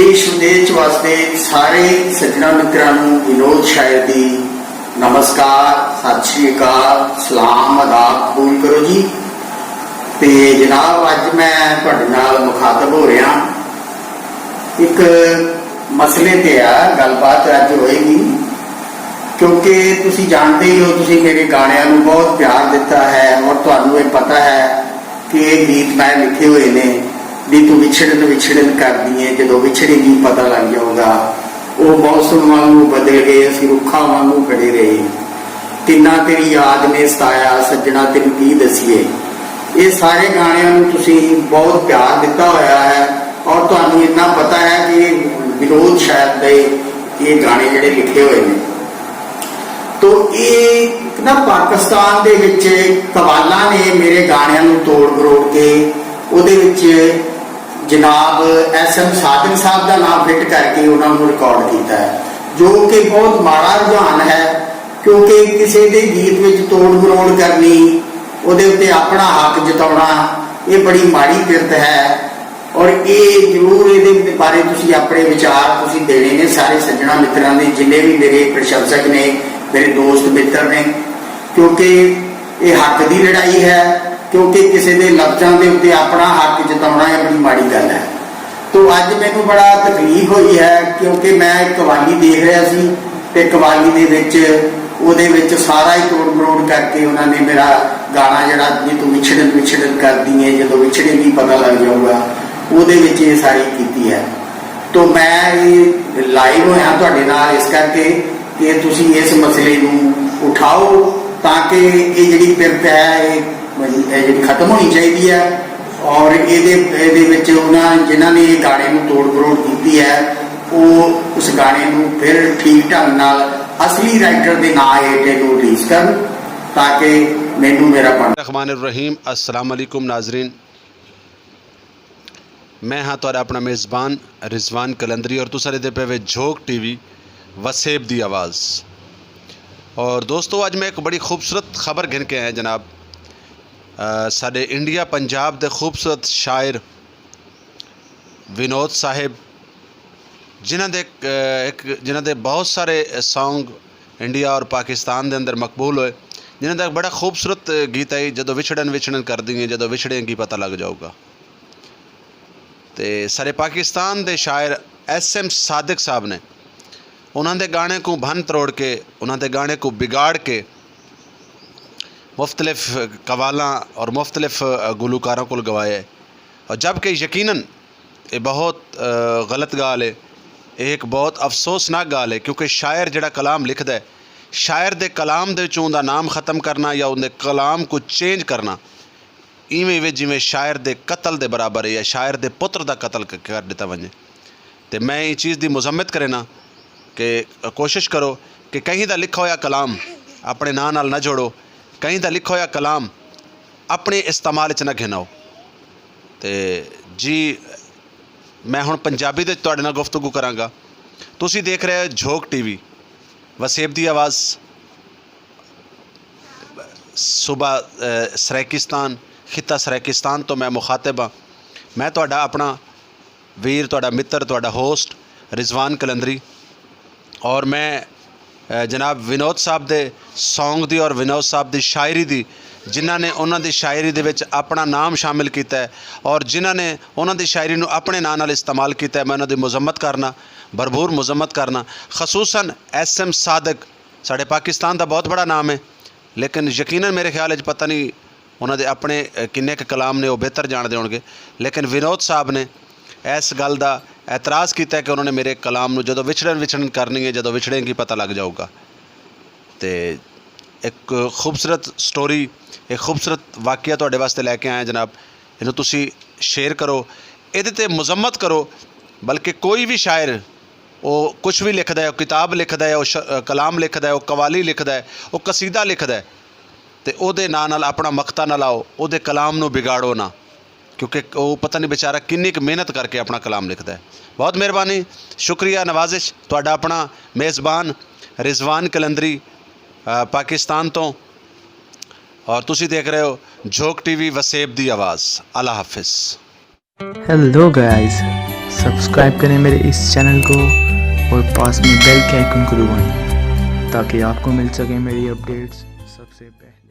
देश विदेश वास्ते सारे सज्जणा मित्रां नूं विनोद शायर दी नमस्कार, सत श्री अकाल, सलाम, आदाब कबूल करो जी। ते जनाब अज मैं तुहाडे नाल मुखातब हो रहा एक मसले ते आ गलबात अज होएगी, क्योंकि तुसीं जानते ही हो, तुसीं मेरे गाणियां नूं बहुत प्यार दिता है और तुहानूं ये पता है कि ये गीत मैं लिखे हुए ने भी तू विछड़न विछड़न कर दी है, जो विछड़ेगी पता लग जाऊगा। वो मौसम वांगू बदल गए, असीं रुखा वांगू खड़े रहे, किन्ना तेरी याद ने सताया सज्जणा तेनू की दसीए। ये सारे गाणियां नूं तुसीं बहुत प्यार दिता होया है और तुहानूं इन्ना पता है कि विनोद शायर दे ये गाने जिहड़े लिखे हुए ने। तो ये ना पाकिस्तान दे विच कवालां ने मेरे गाणियां नूं तोड़ मरोड़ के उहदे विच जनाब SM सादिक साहब का नाम फिट करके उन्होंने रिकॉर्ड किया है, जो कि बहुत माड़ा रुझान है, क्योंकि किसी के गीत में तोड़ मरोड़ करनी, उहदे उत्ते अपना हक जताउणा, ये बड़ी माड़ी किरत है। और ये जरूर ये बारे तुसीं अपने विचार तुसीं देने ने सारे सज्जणा मित्रां ने, जिन्हें भी मेरे प्रशंसक ने, मेरे दोस्त मित्र ने, क्योंकि ये हक की लड़ाई है, क्योंकि किसी के लफ्जों के उत्ते अपना हक जताउणा है बड़ी माड़ी गल है। तो अज मैनूं बड़ा तकलीफ हुई है, क्योंकि मैं कवाली देख रहा सी ते कवाली दे विच उहदे विच सारा ही तोड़ मरोड़ करके उन्होंने मेरा गाना जिहड़ा जी तू विछड़न विछड़न कर दी है, जो विछड़ेगी पता लग जाऊगा, उहदे विच ये सारी कीती है। तो मैं ये लाइव होया तुहाडे नाल इस करके कि तुसीं इस मसले नूं उठाओ, ताकि ये जिहड़ी पिरत है ये खत्म होनी चाहिए है। और ये जिन्होंने ये गाने में तोड़ मरोड़ की है, वो उस गाने में फिर ठीक ढंग नाल असली राइटर के नाम हेठ रिलीज कर, ताकि मैनू मेरा रहमानिर्रहीम। अस्सलाम वालेकुम नाजरीन, मैं हाँ तुहाडा अपना मेज़बान रिजवान कलंदरी और तुसां दे पे झोंक TV वसेब दी आवाज़। और दोस्तों अज मैं एक बड़ी खूबसूरत खबर गिन के आया जनाब। साडे इंडिया पंजाब दे खूबसूरत शायर विनोद साहिब, जिन्हां दे बहुत सारे सॉन्ग इंडिया और पाकिस्तान दे अंदर मकबूल होए, जिन्हां दा एक बड़ा खूबसूरत गीत है जदों विछड़न विछड़न कर दी, जदों विछड़ेंगी पता लग जाऊगा। तो सारे पाकिस्तान दे शायर SM सादिक साहब ने उन्होंने गाने को भन तरोड़ के, उन्होंने गाने को बिगाड़ के मुख्तलिफ कवालां और मुख्तलिफ गुलकारों को गवाए। और जबकि यकीनन ये बहुत गलत गाल है, एक बहुत अफसोसनाक गाल है, क्योंकि शायर जिहड़ा कलाम लिखदा है, शायर दे कलाम दे विचों उहदा नाम ख़त्म करना या उहदे कलाम को चेंज करना इवें जिमें शायर दे कतल दे बराबर है, या शायर दे पुत्र दा कतल कर दिता वजे। तो मैं ये चीज़ की मुजम्मत करे ना कि कोशिश करो कि कहीं दा लिखा होया कलाम अपने नाम नाल ना जोड़ो, कहीं दा लिखा होया कलाम अपने इस्तेमाल च ना गिनाओ। तो जी मैं हुण पंजाबी दे तुहाडे नाल गुफ्तगू करांगा। तुसीं देख रहे हो झोंक TV वसेब दी आवाज़। सुबह सराकिस्तान खिता सराकिस्तान तो मैं मुखातिब हाँ। मैं तुहाडा अपना वीर, तुहाडा मित्र, तुहाडा होस्ट रिजवान कलंदरी। और मैं जनाब विनोद साहब दे सॉन्ग दी और विनोद साहब दी शायरी दी, जिन्हां ने उन्हां दी शायरी दे विच अपना नाम शामिल किया है और जिन्हां ने उन्हां दी शायरी नूं अपने नाम नाल इस्तेमाल किया है, मैं उन्हां दी मुजम्मत करना, भरपूर मुजम्मत करना। खसूसन SM सादिक साढ़े पाकिस्तान का बहुत बड़ा नाम है, लेकिन यकीनन मेरे ख्याल च पता नहीं उन्हां दे अपने किन्ने क कलाम ने वो बेहतर जानते होणगे, लेकिन विनोद साहब ने इस गल का एतराज़ किया है कि उन्होंने मेरे कलाम में जो विछड़न विछड़न करनी है, जो विछड़ेंगी पता लग जाऊगा। तो एक खूबसूरत स्टोरी, एक खूबसूरत वाक़या तुहाडे वास्ते लैके आया जनाब। इन्हूं तुसीं शेयर करो, इहदे ते मुजम्मत करो। बल्कि कोई भी शायर वो कुछ भी लिखदा है, वो किताब लिखदा है, वो कलाम लिखदा है, वो कवाली लिखदा है, वो कसीदा लिखदा है, तो उहदे नाल नाल अपना मक्ता ना लाओ, उहदे कलाम नूं बिगाड़ो ना, क्योंकि वो पता नहीं बेचारा किन्नी क मेहनत करके अपना कलाम लिखता है। बहुत मेहरबानी, शुक्रिया, नवाजिश। तुहाडा अपना मेज़बान रिजवान कलंदरी पाकिस्तान तो, और तुसी देख रहे हो झोंक TV वसेब दी आवाज़। अल्लाह हाफिज़। Hello guys, सब्सक्राइब करें मेरे इस चैनल को और पास में बेल के आइकन को दबाएं ताकि आपको मिल सके मेरी अपडेट्स सबसे पहले।